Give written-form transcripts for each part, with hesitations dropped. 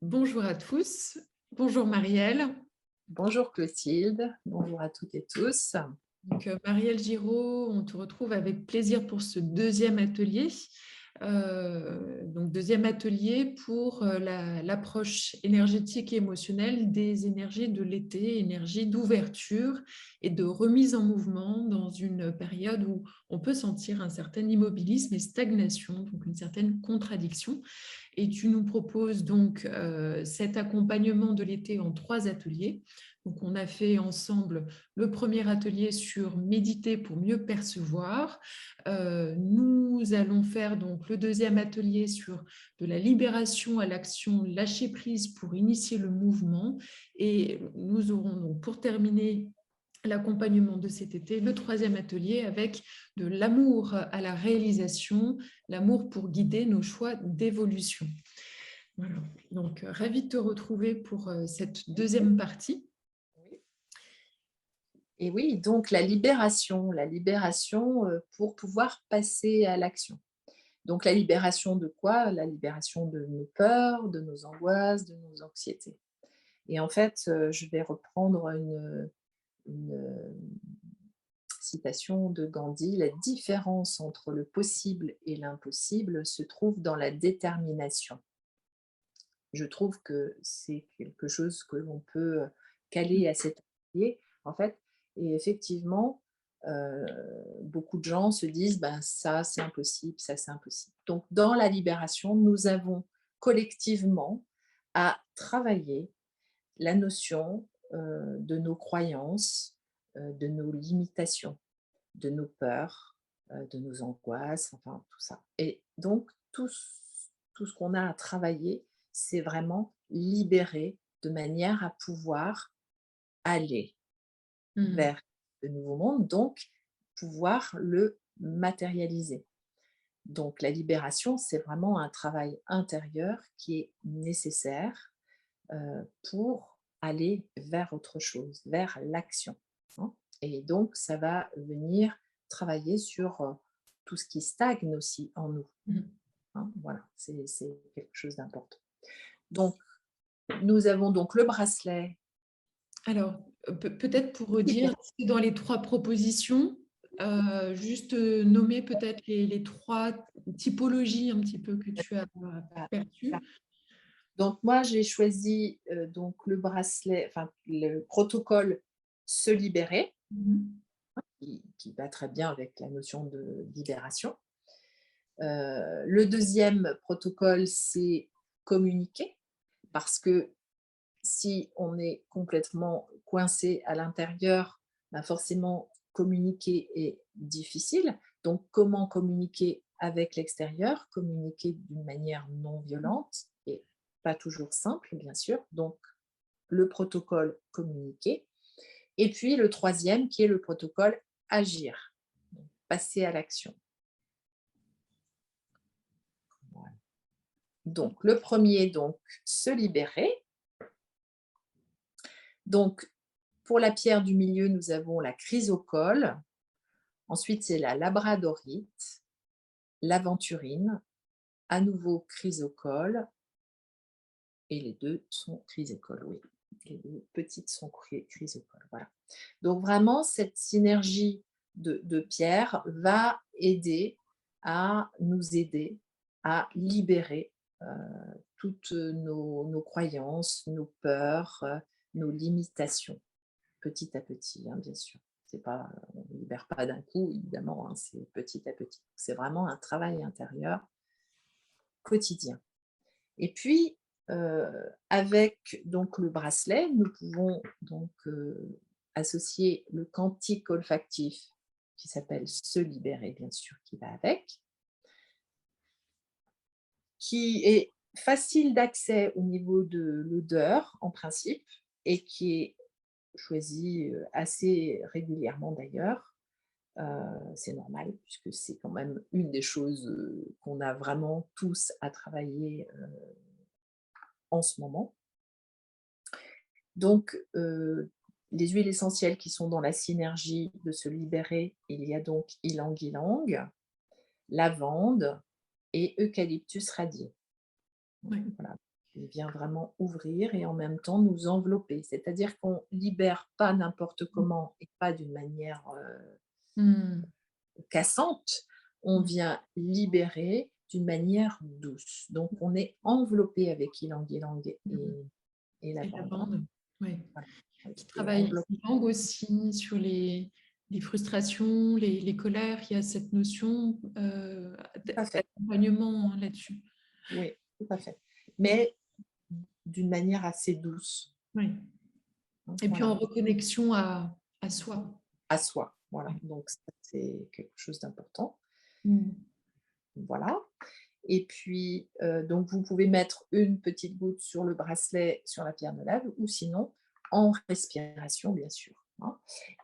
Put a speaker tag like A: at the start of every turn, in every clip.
A: Bonjour à tous, bonjour Marielle.
B: Bonjour Clotilde, bonjour à toutes et tous.
A: Marielle Giraud, on te retrouve avec plaisir pour ce deuxième atelier. Deuxième atelier pour l'approche énergétique et émotionnelle des énergies de l'été, énergie d'ouverture et de remise en mouvement dans une période où on peut sentir un certain immobilisme et stagnation, donc une certaine contradiction. Et tu nous proposes donc cet accompagnement de l'été en 3 ateliers. Donc, on a fait ensemble le premier atelier sur méditer pour mieux percevoir. Nous allons faire donc le deuxième atelier sur de la libération à l'action, lâcher prise pour initier le mouvement. Et nous aurons donc pour terminer l'accompagnement de cet été, le troisième atelier avec de l'amour à la réalisation, l'amour pour guider nos choix d'évolution. Voilà. Donc, ravie de te retrouver pour cette deuxième partie.
B: Et oui, donc la libération pour pouvoir passer à l'action. Donc la libération de quoi? La libération de nos peurs, de nos angoisses, de nos anxiétés. Et en fait, je vais reprendre une citation de Gandhi: «La différence entre le possible et l'impossible se trouve dans la détermination». Je trouve que c'est quelque chose que l'on peut caler à cet atelier, en fait. Et effectivement, beaucoup de gens se disent: «Ben, ça, c'est impossible, ça, c'est impossible». Donc dans la libération, nous avons collectivement à travailler la notion, de nos croyances, de nos limitations, de nos peurs, de nos angoisses, enfin tout ça. Et donc tout ce qu'on a à travailler, c'est vraiment libérer de manière à pouvoir aller
A: Mhm.
B: vers le nouveau monde, donc pouvoir le matérialiser. Donc la libération, c'est vraiment un travail intérieur qui est nécessaire pour aller vers autre chose, vers l'action, hein. Et donc ça va venir travailler sur tout ce qui stagne aussi en nous,
A: Mhm.
B: hein. Voilà, c'est quelque chose d'important. Donc, nous avons donc le bracelet.
A: Alors, peut-être pour redire, dans les 3 propositions, juste nommer peut-être les 3 typologies un petit peu que tu as perçues.
B: Donc moi, j'ai choisi donc le bracelet, enfin le protocole se libérer,
A: Mhm.
B: qui va très bien avec la notion de libération. Le deuxième protocole, c'est communiquer, parce que si on est complètement coincé à l'intérieur, ben forcément communiquer est difficile. Donc comment communiquer avec l'extérieur? Communiquer d'une manière non violente et pas toujours simple, bien sûr. Donc le protocole communiquer. Et puis le troisième qui est le protocole agir, donc, passer à l'action. Voilà. Donc le premier, donc se libérer. Donc pour la pierre du milieu, nous avons la chrysocole. Ensuite, c'est la labradorite, l'aventurine, à nouveau chrysocole, et les deux sont chrysocoles, oui. Les deux petites sont chrysocoles, voilà. Donc vraiment, cette synergie de pierres va nous aider à libérer toutes nos croyances, nos peurs, nos limitations, petit à petit, hein, bien sûr. C'est pas, on ne libère pas d'un coup, évidemment, hein, c'est petit à petit. C'est vraiment un travail intérieur quotidien. Et puis, avec donc le bracelet, nous pouvons donc associer le cantique olfactif qui s'appelle Se libérer, bien sûr, qui va avec, qui est facile d'accès au niveau de l'odeur en principe et qui est choisi assez régulièrement d'ailleurs. C'est normal puisque c'est quand même une des choses qu'on a vraiment tous à travailler en ce moment. Donc, les huiles essentielles qui sont dans la synergie de se libérer, il y a donc ylang-ylang, lavande et eucalyptus radié.
A: Ouais.
B: Voilà. Il vient vraiment ouvrir et en même temps nous envelopper. C'est-à-dire qu'on libère pas n'importe comment et pas d'une manière,
A: Mmh.
B: cassante. On vient libérer d'une manière douce. Donc on est enveloppé avec ylang ylang
A: Mmh.
B: et
A: Et la
B: lavande, hein.
A: bande, ouais.
B: Voilà,
A: Qui
B: c'est
A: travaille
B: enveloppé.
A: les langues aussi sur les frustrations, les colères. Il y a cette notion,
B: Tout à fait,
A: d'accompagnement, hein, là-dessus.
B: oui, tout à fait. Mais d'une manière assez douce,
A: Oui.
B: hein,
A: Et puis en
B: voilà,
A: reconnexion à soi.
B: à soi, voilà.
A: Ouais.
B: Donc ça, c'est quelque chose d'important.
A: Mmh.
B: Voilà. Et puis, donc vous pouvez mettre une petite goutte sur le bracelet, sur la pierre de lave ou sinon en respiration, bien sûr, hein.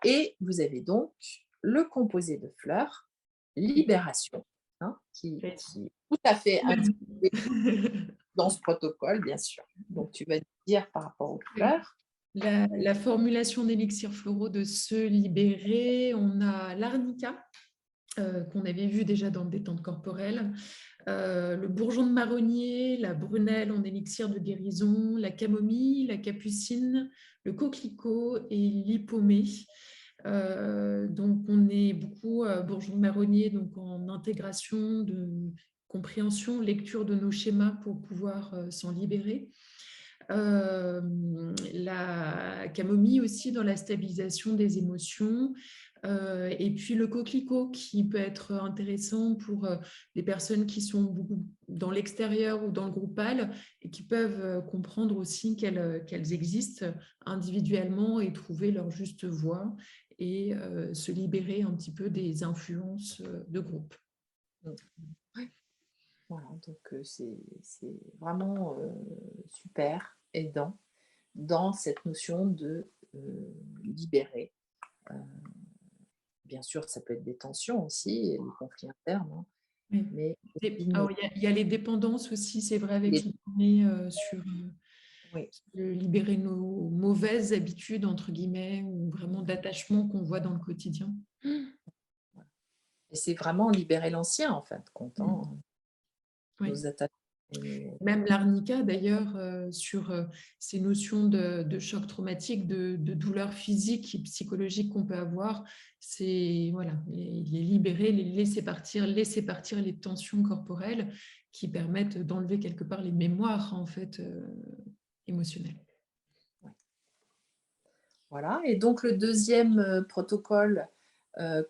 B: Et vous avez donc le composé de fleurs, libération, hein,
A: Ouais.
B: qui est tout à fait indiqué
A: Ouais.
B: dans ce protocole, bien sûr. Donc tu vas nous dire par rapport aux
A: Oui.
B: fleurs.
A: La formulation d'élixirs floraux de se libérer, on a l'arnica, qu'on avait vu déjà dans Détente corporelle, le bourgeon de marronnier, la brunelle en élixir de guérison, la camomille, la capucine, le coquelicot et l'hypomée. Donc on est beaucoup bourgeon de marronnier, donc en intégration de compréhension, lecture de nos schémas pour pouvoir s'en libérer. La camomille aussi dans la stabilisation des émotions. Et puis le coquelicot qui peut être intéressant pour les personnes qui sont beaucoup dans l'extérieur ou dans le groupal et qui peuvent comprendre aussi qu'elles existent individuellement et trouver leur juste voie et se libérer un petit peu des influences de groupe.
B: Mmh. Ouais, voilà, donc c'est vraiment, super aidant dans cette notion de, libérer. Heu, Bien sûr, ça peut être des tensions aussi et des conflits internes, hein,
A: Oui.
B: mais aussi
A: Alors, il y a les dépendances aussi, c'est vrai, avec
B: les
A: l'hypomée sur
B: oui,
A: libérer nos mauvaises habitudes, entre guillemets, ou vraiment d'attachement qu'on voit dans le quotidien.
B: voilà, et c'est vraiment libérer l'ancien en fin de compte,
A: Mm.
B: hein,
A: Oui.
B: nos attaches et nos
A: Même l'arnica, d'ailleurs, sur ces notions de choc traumatique, de douleur physique et psychologique qu'on peut avoir, c'est voilà, les libérer, les laisser partir les tensions corporelles qui permettent d'enlever quelque part les mémoires en fait émotionnelles.
B: ouais, voilà, et donc le deuxième protocole,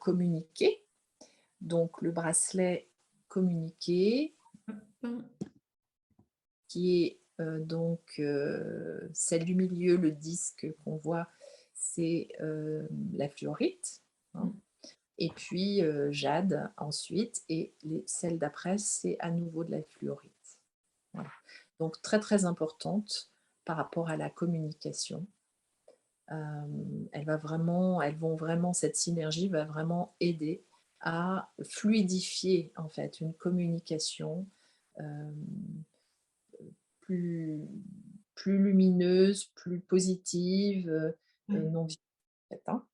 B: communiqué, donc le bracelet communiqué
A: Hop.
B: qui est, celle du milieu, le disque qu'on voit, c'est, la fluorite, hein. Et puis, jade ensuite et celle d'après, c'est à nouveau de la fluorite. Voilà. Donc très, très importante par rapport à la communication. Elles vont vraiment cette synergie va vraiment aider à fluidifier, en fait, une communication, hem, plus plus lumineuse, plus positive,
A: Ouais.
B: non violente, en fait, hein.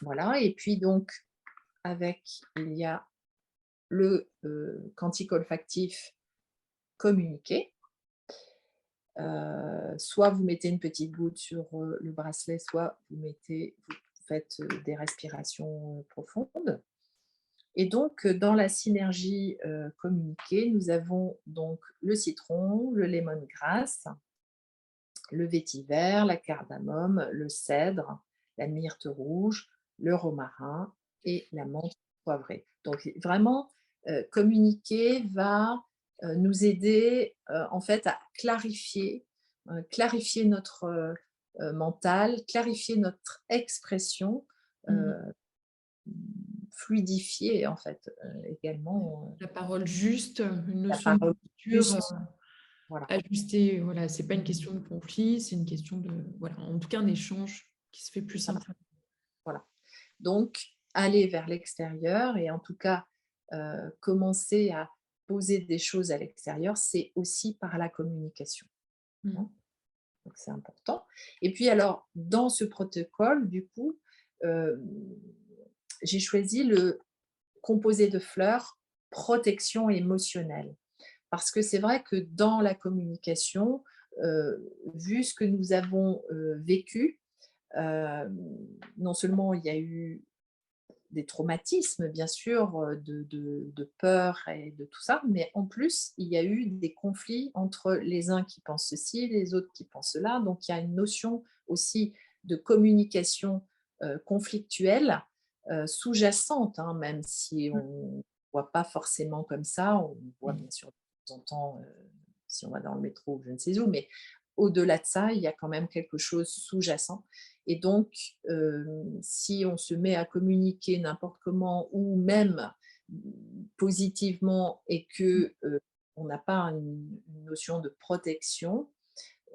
B: Voilà, et puis donc avec il y a le, quantique olfactif communiqué. Soit vous mettez une petite goutte sur, le bracelet, soit vous faites, des respirations, profondes, et donc dans la synergie, communiquée, nous avons donc le citron, le lemongrass, le vétiver, la cardamome, le cèdre, la myrte rouge, le romarin et la menthe poivrée. Donc vraiment, communiquer va, nous aider, en fait à clarifier notre, mental, clarifier notre expression,
A: Mm.
B: heu, fluidifier en fait,
A: Ouais.
B: également,
A: La parole juste, une
B: la
A: notion de
B: parole
A: posture
B: juste. Voilà,
A: ajustée. Voilà, c'est pas une question de conflit, c'est une question de voilà, en tout cas un échange qui se fait plus
B: voilà,
A: simplement.
B: voilà. Donc, aller vers l'extérieur et en tout cas, commencer à poser des choses à l'extérieur, c'est aussi par la communication,
A: Mm.
B: hein. Donc c'est important, et puis alors, dans ce protocole, du coup, hem, j'ai choisi le composé de fleurs protection émotionnelle. Parce que c'est vrai que dans la communication, vu ce que nous avons, vécu, non seulement il y a eu des traumatismes, bien sûr, de peur et de tout ça, mais en plus, il y a eu des conflits entre les uns qui pensent ceci, les autres qui pensent cela. Donc il y a une notion aussi de communication, conflictuelle, sous-jacente, hein, même si on ne voit pas forcément comme ça. On voit
A: Oui.
B: bien sûr de temps en temps, si on va dans le métro ou je ne sais où, mais au-delà de ça, il y a quand même quelque chose sous-jacent. Et donc, si on se met à communiquer n'importe comment ou même positivement et que, on n'a pas une notion de protection,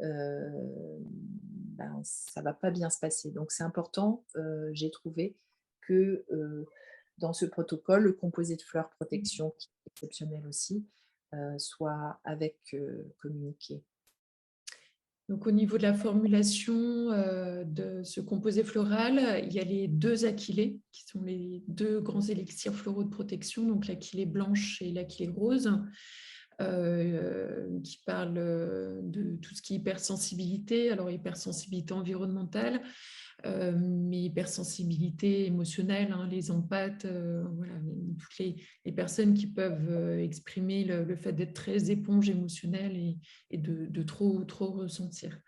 B: ben, ça va pas bien se passer. Donc c'est important, j'ai trouvé que, dans ce protocole, le composé de fleurs protection qui est exceptionnel aussi, soit avec, communiqué.
A: Donc, au niveau de la formulation de ce composé floral, il y a les deux aquilées, qui sont les deux grands élixirs floraux de protection, donc l'aquilée blanche et l'aquilée rose, qui parlent de tout ce qui est hypersensibilité, alors hypersensibilité environnementale, mais hypersensibilité émotionnelle, hein, les empathes, voilà, toutes les personnes qui peuvent exprimer le fait d'être très éponge émotionnelle et de trop ressentir.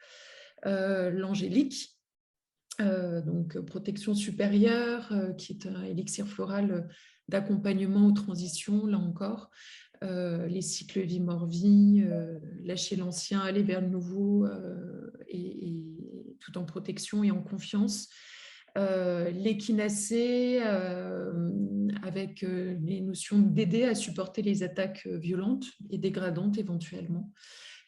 A: L'angélique, donc protection supérieure, qui est un élixir floral d'accompagnement aux transitions, là encore, les cycles vie-mort-vie, lâcher l'ancien, aller vers le nouveau, et tout en protection et en confiance. L'échinacée, avec les notions d'aider à supporter les attaques violentes et dégradantes éventuellement.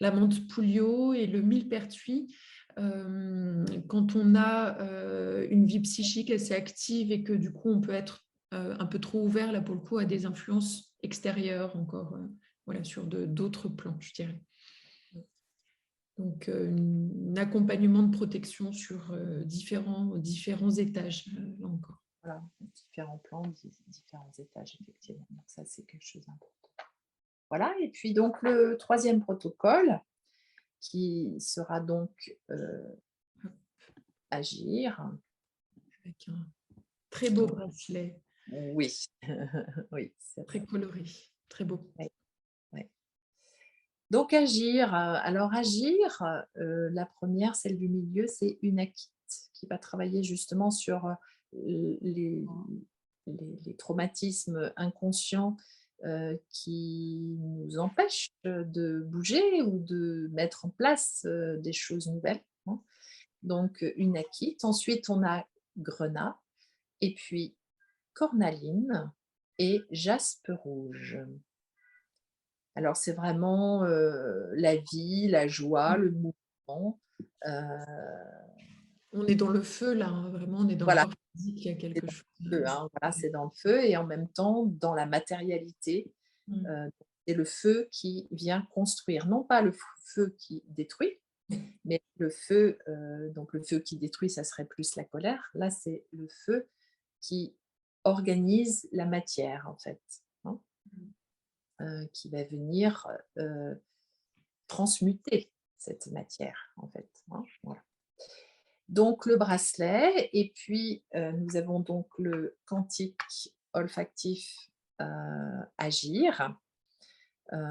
A: La menthe Pouliot et le millepertuis, quand on a une vie psychique assez active et que du coup on peut être un peu trop ouvert là pour le coup à des influences extérieures encore, voilà, sur d'autres plans, je dirais. Donc un accompagnement de protection sur différents étages, là encore.
B: Voilà, différents plans, différents étages, effectivement. Donc ça, c'est quelque chose d'important. Voilà, et puis donc le troisième protocole qui sera donc, agir.
A: Avec un très beau bracelet,
B: Oui, oui, c'est
A: très
B: vrai.
A: coloré, très beau.
B: Ouais, ouais. Donc agir, alors agir, la première, celle du milieu, c'est une Unakit qui va travailler justement sur, les les traumatismes inconscients, qui nous empêchent, de bouger ou de mettre en place, des choses nouvelles, hein. Donc, Unakit. Ensuite, on a Grenat et puis cornaline et jaspe rouge. Alors c'est vraiment, la vie, la joie, le mouvement, heu,
A: On est dans le feu là, hein, vraiment, on est dans le
B: voilà,
A: corps physique, il y a
B: c'est
A: quelque
B: dans
A: chose.
B: le feu, hein, voilà, c'est dans le feu et en même temps dans la matérialité,
A: Mm.
B: c'est le feu qui vient construire, non pas le feu qui détruit, mais le feu, donc le feu qui détruit, ça serait plus la colère. Là, c'est le feu qui organise la matière en fait, hein, qui va venir, transmuter cette matière en fait, hein, voilà. Donc le bracelet et puis, nous avons donc le cantique olfactif, Agir,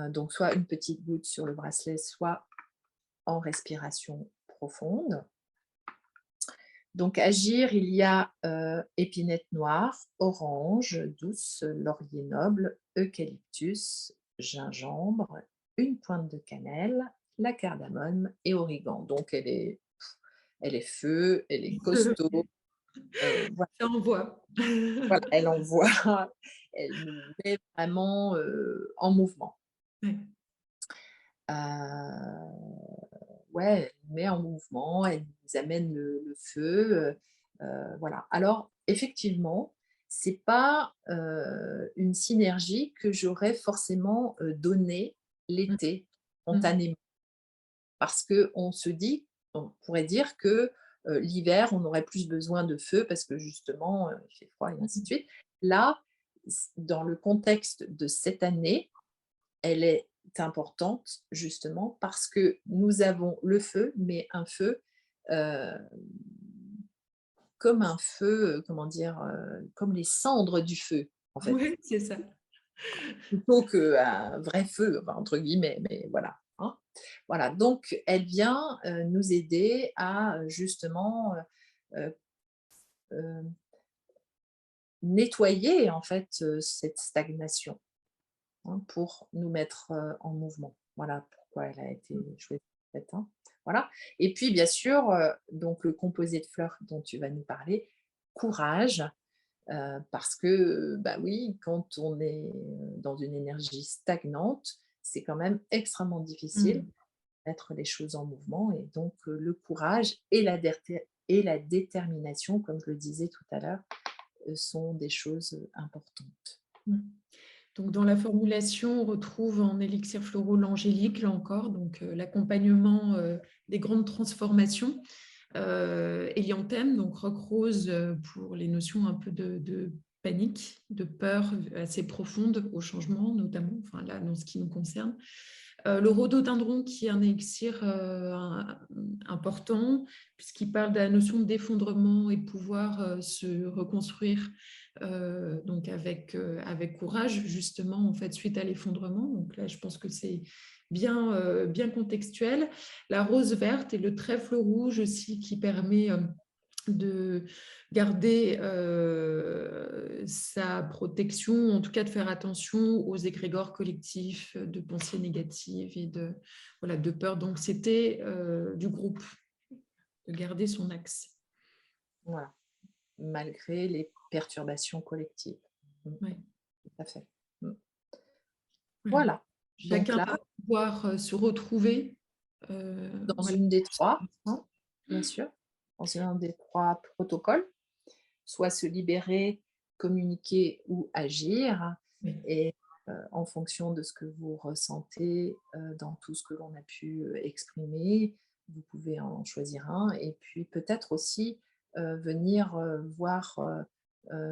B: donc soit une petite goutte sur le bracelet, soit en respiration profonde. Donc agir, il y a, épinette noire, orange douce, laurier noble, eucalyptus, gingembre, une pointe de cannelle, la cardamome et origan. Donc elle est feu, elle est costaud, voilà,
A: Ça envoie.
B: voilà, elle envoie, elle nous met vraiment, en mouvement.
A: Ouais.
B: Ouais, elle nous met en mouvement, elle nous amène le feu, voilà. Alors effectivement, c'est pas, une synergie que j'aurais forcément, donnée
A: Mm.
B: l'été,
A: Mm.
B: spontanément. Parce qu'on se dit on pourrait dire que, l'hiver, on aurait plus besoin de feu parce que justement, il fait froid et ainsi de suite. Là, dans le contexte de cette année, elle est importante justement parce que nous avons le feu, mais un feu, heu, comme un feu, comment dire? Comme les cendres du feu, en fait.
A: Oui, c'est ça.
B: Plutôt qu'un vrai feu, enfin entre guillemets, mais voilà, hein. Voilà, donc elle vient, nous aider à, justement, heu heu, nettoyer en fait, cette stagnation, hein, pour nous mettre, en mouvement. Voilà pourquoi elle a été choisie en fait, hein. Voilà et puis bien sûr, donc le composé de fleurs dont tu vas nous parler, courage, parce que, bah, oui, quand on est, dans une énergie stagnante, c'est quand même extrêmement difficile
A: Mmh.
B: de mettre les choses en mouvement et donc le courage et la détermination, comme je le disais tout à l'heure, sont des choses, importantes.
A: Mmh. Donc dans la formulation, on retrouve en élixir floraux l'angélique, là encore, donc l'accompagnement, des grandes transformations. Hélianthème, donc roc rose, pour les notions un peu de panique, de peur assez profonde au changement notamment, enfin là, dans ce qui nous concerne. Le rhododendron qui est un élixir, important puisqu'il parle de la notion d'effondrement et de pouvoir, se reconstruire, donc avec courage justement, en fait, suite à l'effondrement. Donc là, je pense que c'est bien, bien contextuel. La rose verte et le trèfle rouge aussi qui permet, de garder, sa protection, en tout cas de faire attention aux égrégores collectifs, de pensées négatives et de voilà, de peur, d'anxiété, du groupe, de garder son axe.
B: Voilà, malgré les perturbations collectives.
A: Ouais,
B: Tout à fait. Mmh.
A: voilà.
B: Voilà, donc
A: Chacun
B: là,
A: va pouvoir, se retrouver,
B: dans
A: voilà.
B: une des 3, hein, bien sûr, dans un des 3 protocoles. Soit se libérer, communiquer ou agir
A: Oui.
B: et en fonction de ce que vous ressentez, dans tout ce que l'on a pu, exprimer, vous pouvez en choisir un et puis peut-être aussi, venir, voir,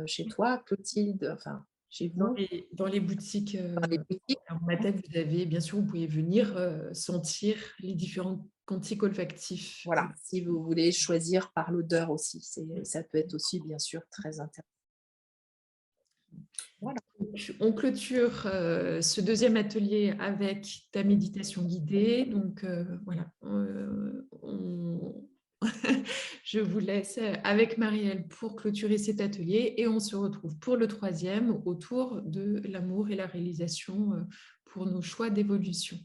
B: chez toi Clotilde, enfin chez vous,
A: Dans les boutiques,
B: dans les boutiques,
A: alors ma
B: hein.
A: tête, vous avez bien sûr, vous pouvez venir, sentir les différents cantiques olfactifs.
B: Voilà, si vous voulez choisir par l'odeur aussi, ça peut être aussi bien sûr très intéressant. Voilà,
A: On clôture, ce deuxième atelier avec ta méditation guidée. Donc, voilà, je vous laisse avec Marielle pour clôturer cet atelier et on se retrouve pour le troisième autour de l'amour et la réalisation, pour nos choix d'évolution.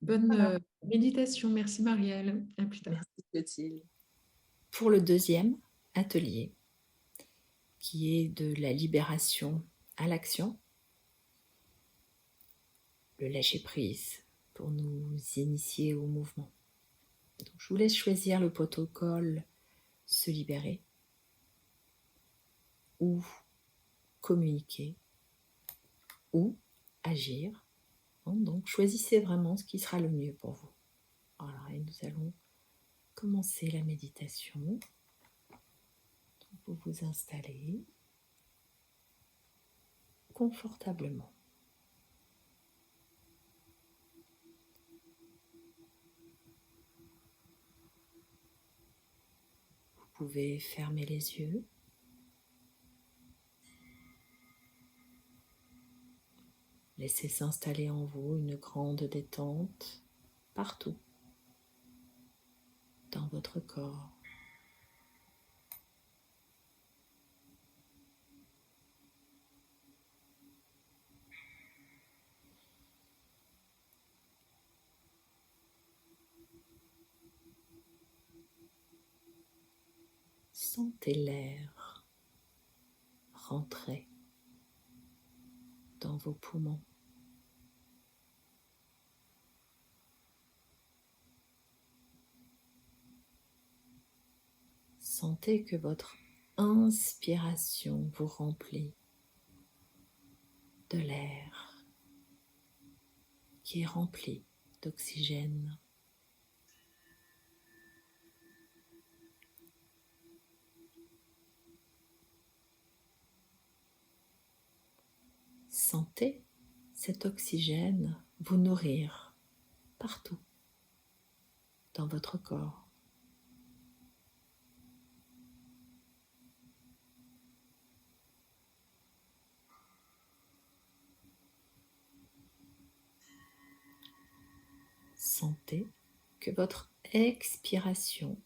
A: Bonne,
B: voilà.
A: méditation. Merci Marielle. À plus tard.
B: Merci Clotilde.
C: Pour le deuxième atelier, qui est de la libération à l'action, le lâcher-prise pour nous initier au mouvement. Donc, je vous laisse choisir le protocole se libérer ou communiquer ou agir. Donc, choisissez vraiment ce qui sera le mieux pour vous. Voilà, et nous allons commencer la méditation. Vous vous installez confortablement. Vous pouvez fermer les yeux. Laissez s'installer en vous une grande détente partout dans votre corps. Sentez l'air rentrer dans vos poumons. Sentez que votre inspiration vous remplit de l'air qui est rempli d'oxygène. Sentez cet oxygène vous nourrir partout dans votre corps. Sentez que votre expiration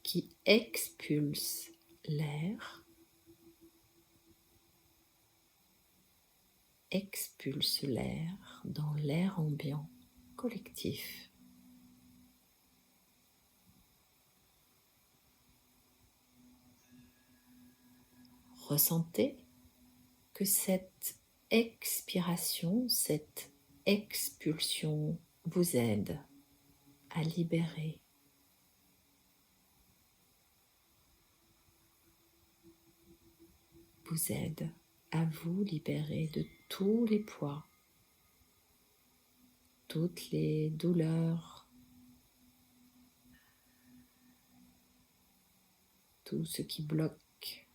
C: qui expulse l'air expulse l'air dans l'air ambiant collectif. Ressentez que cette expiration, cette expulsion vous aide à libérer, vous aide à vous libérer de tous les poids, toutes les douleurs, tout ce qui bloque,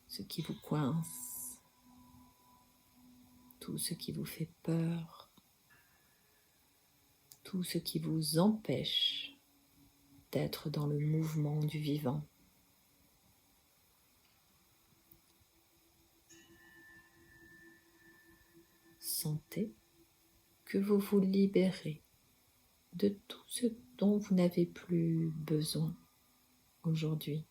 C: ce qui vous coince, tout ce qui vous fait peur, tout ce qui vous empêche d'être dans le mouvement du vivant. Sentez que vous vous libérez de tout ce dont vous n'avez plus besoin aujourd'hui.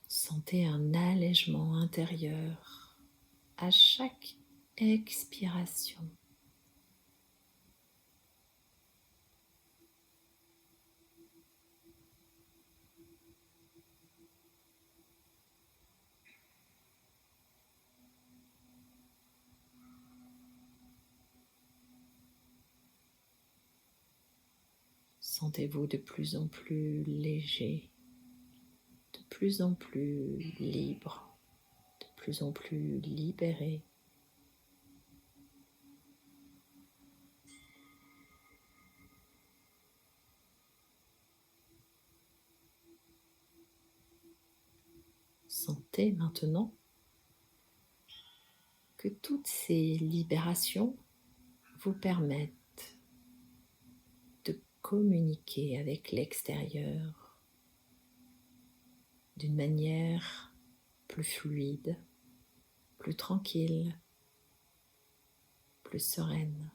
C: Sentez un allègement intérieur à chaque expiration. Sentez-vous de plus en plus léger, de plus en plus libre, de plus en plus libéré. Sentez maintenant que toutes ces libérations vous permettent de communiquer avec l'extérieur d'une manière plus fluide, plus tranquille, plus sereine.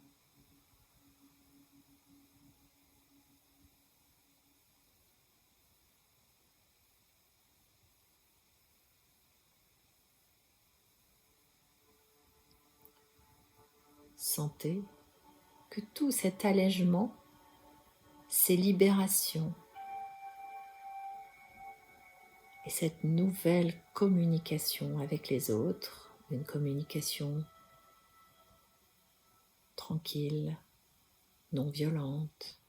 C: Sentez que tout cet allègement, ces libérations et cette nouvelle communication avec les autres, une communication tranquille, non violente,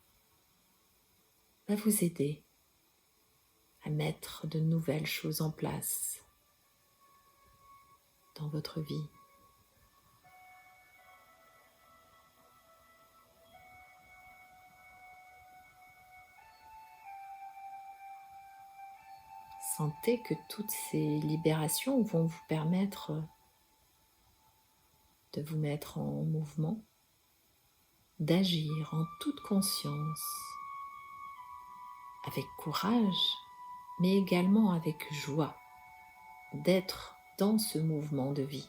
C: va vous aider à mettre de nouvelles choses en place dans votre vie. Sentez que toutes ces libérations vont vous permettre de vous mettre en mouvement, d'agir en toute conscience, avec courage, mais également avec joie, d'être dans ce mouvement de vie.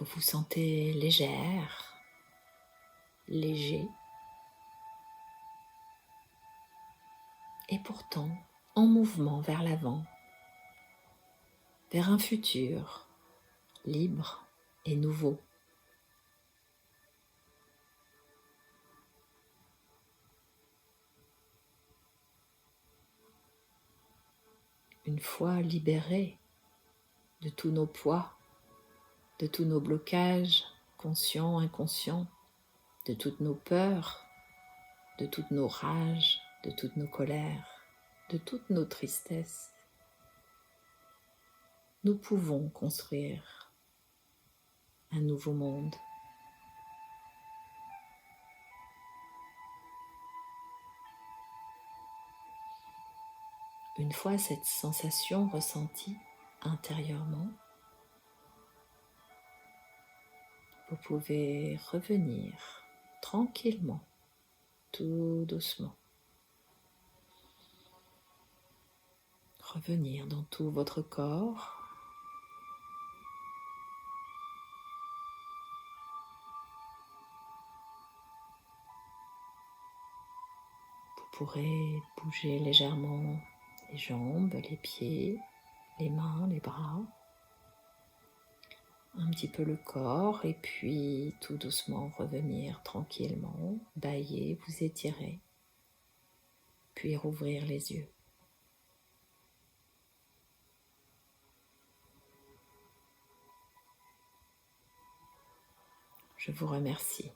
C: Vous vous sentez légère, léger, et pourtant en mouvement vers l'avant, vers un futur libre et nouveau. Une fois libérés de tous nos poids, de tous nos blocages, conscients, inconscients, de toutes nos peurs, de toutes nos rages, de toutes nos colères, de toutes nos tristesses, nous pouvons construire un nouveau monde. Une fois cette sensation ressentie intérieurement, vous pouvez revenir tranquillement, tout doucement. Revenir dans tout votre corps. Vous pourrez bouger légèrement les jambes, les pieds, les mains, les bras. Un petit peu le corps et puis tout doucement revenir tranquillement, bâiller, vous étirer, puis rouvrir les yeux. Je vous remercie.